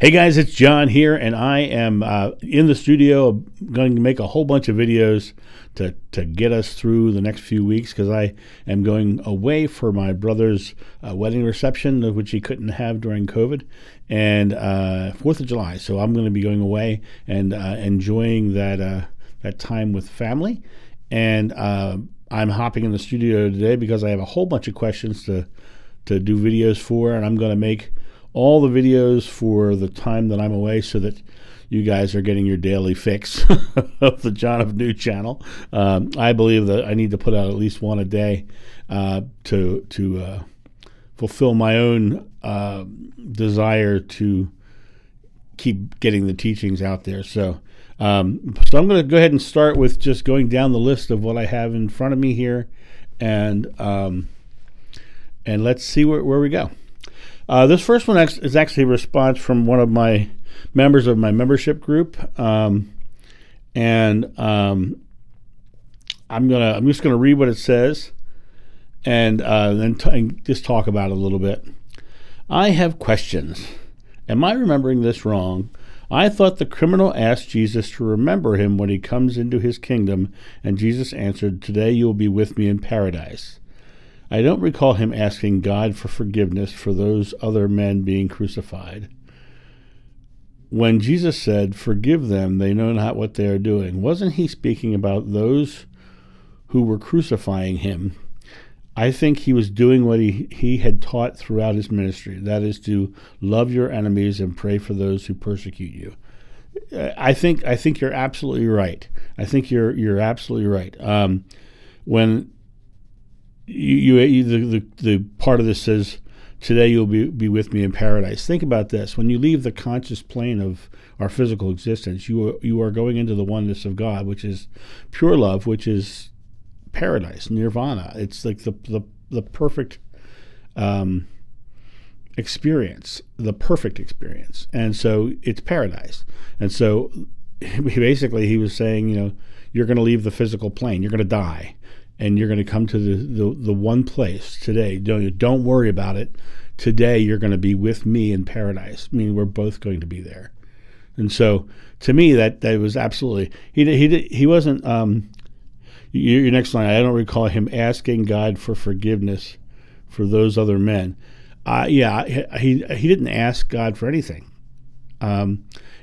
Hey guys, it's John here, and I am in the studio going to make a whole bunch of videos to get us through the next few weeks, because I am going away for my brother's wedding reception, which he couldn't have during COVID, and 4th of July. So I'm going to be going away and enjoying that time with family. And I'm hopping in the studio today because I have a whole bunch of questions to do videos for, and I'm going to make all the videos for the time that I'm away so that you guys are getting your daily fix of the John of New channel. I believe that I need to put out at least one a day to fulfill my own desire to keep getting the teachings out there. So I'm going to go ahead and start with just going down the list of what I have in front of me here, and let's see where we go. This first one is actually a response from one of my members of my membership group, I'm just gonna read what it says, and then just talk about it a little bit. I have questions. Am I remembering this wrong? I thought the criminal asked Jesus to remember him when he comes into his kingdom, and Jesus answered, "Today you will be with me in paradise." I don't recall him asking God for forgiveness for those other men being crucified. When Jesus said, "Forgive them, they know not what they are doing," wasn't he speaking about those who were crucifying him? I think he was doing what he had taught throughout his ministry, that is to love your enemies and pray for those who persecute you. I think you're absolutely right. I think you're absolutely right. When the part of this says, "Today you'll be with me in paradise." Think about this. When you leave the conscious plane of our physical existence, you are going into the oneness of God, which is pure love, which is paradise, nirvana. It's like the perfect experience, the perfect experience. And so it's paradise. And so basically he was saying, you're going to leave the physical plane. You're going to die. And you're going to come to the one place today. Don't worry about it. Today you're going to be with me in paradise, meaning we're both going to be there. And so to me that was absolutely, he wasn't, your next line, I don't recall him asking God for forgiveness for those other men. He didn't ask God for anything.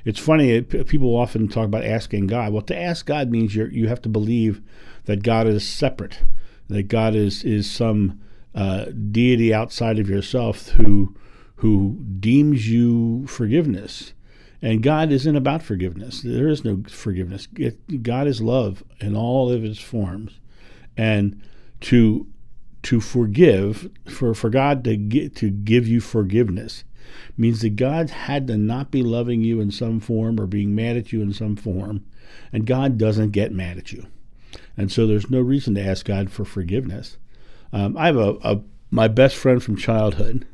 It's funny, people often talk about asking God. Well, to ask God means you have to believe that God is separate, that God is some deity outside of yourself who deems you forgiveness. And God isn't about forgiveness. There is no forgiveness. God is love in all of its forms. And to forgive, for God to give you forgiveness, means that God had to not be loving you in some form or being mad at you in some form, and God doesn't get mad at you. And so there's no reason to ask God for forgiveness. I have my best friend from childhood,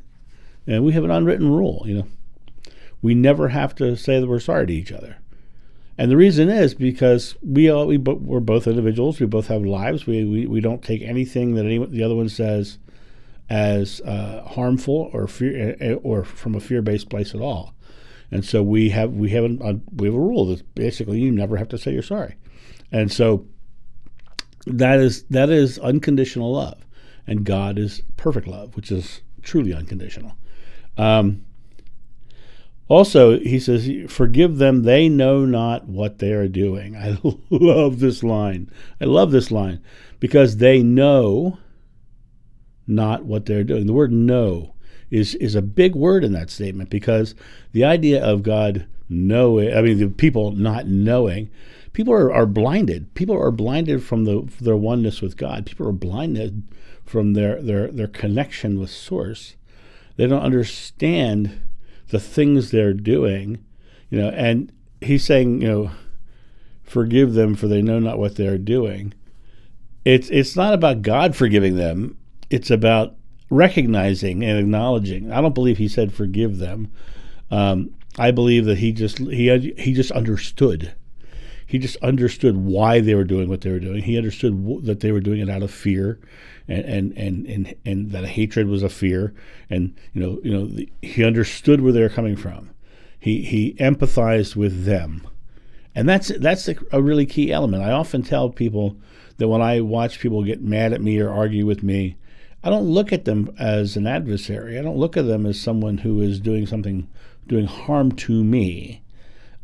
and we have an unwritten rule, we never have to say that we're sorry to each other. And the reason is because we're both individuals, we both have lives, we don't take anything that the other one says as harmful or from a fear-based place at all. And so we have a rule that basically you never have to say you're sorry. And so that is unconditional love, and God is perfect love, which is truly unconditional. Also, he says, "Forgive them, they know not what they are doing." I love this line. I love this line because they know not what they're doing. The word "know" is a big word in that statement, because the idea of God knowing, the people not knowing, people are blinded. People are blinded from their oneness with God. People are blinded from their connection with Source. They don't understand the things they're doing, and he's saying, forgive them, for they know not what they're doing. It's not about God forgiving them. It's about recognizing and acknowledging. I don't believe he said forgive them. I believe that he just understood. He just understood why they were doing what they were doing. He understood that they were doing it out of fear, and that hatred was a fear, and he understood where they were coming from. He empathized with them. And that's a really key element. I often tell people that when I watch people get mad at me or argue with me, I don't look at them as an adversary. I don't look at them as someone who is doing harm to me.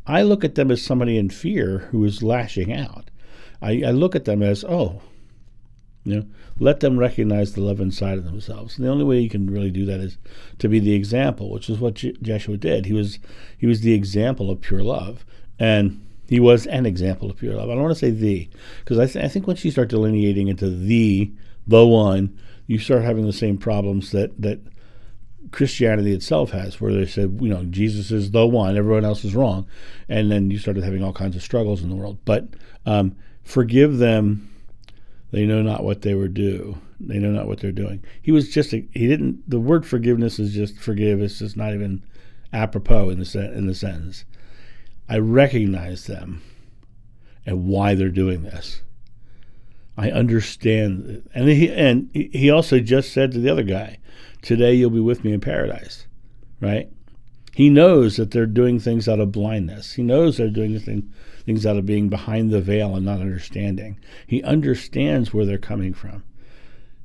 I look at them as somebody in fear who is lashing out. I look at them as, let them recognize the love inside of themselves. And the only way you can really do that is to be the example, which is what Jeshua did. He was the example of pure love, and he was an example of pure love. I don't want to say the, because I think once you start delineating into the one, you start having the same problems that Christianity itself has, where they said, Jesus is the one, everyone else is wrong, and then you started having all kinds of struggles in the world. But forgive them. They know not what they were do. They know not what they're doing. The word forgiveness is just forgive. It's just not even apropos in the sentence. I recognize them and why they're doing this. I understand. And he also just said to the other guy, today you'll be with me in paradise, right? He knows that they're doing things out of blindness. He knows they're doing things out of being behind the veil and not understanding. He understands where they're coming from.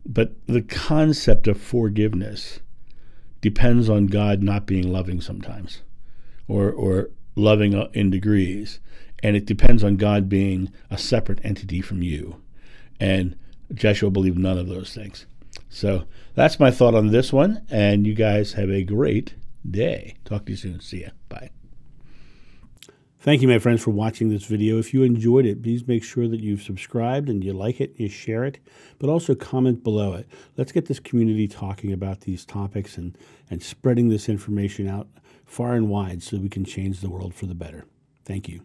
But the concept of forgiveness depends on God not being loving sometimes, or loving in degrees. And it depends on God being a separate entity from you. And Jeshua believed none of those things. So that's my thought on this one. And you guys have a great day. Talk to you soon. See ya. Bye. Thank you, my friends, for watching this video. If you enjoyed it, please make sure that you've subscribed and you like it, you share it, but also comment below it. Let's get this community talking about these topics and spreading this information out far and wide so we can change the world for the better. Thank you.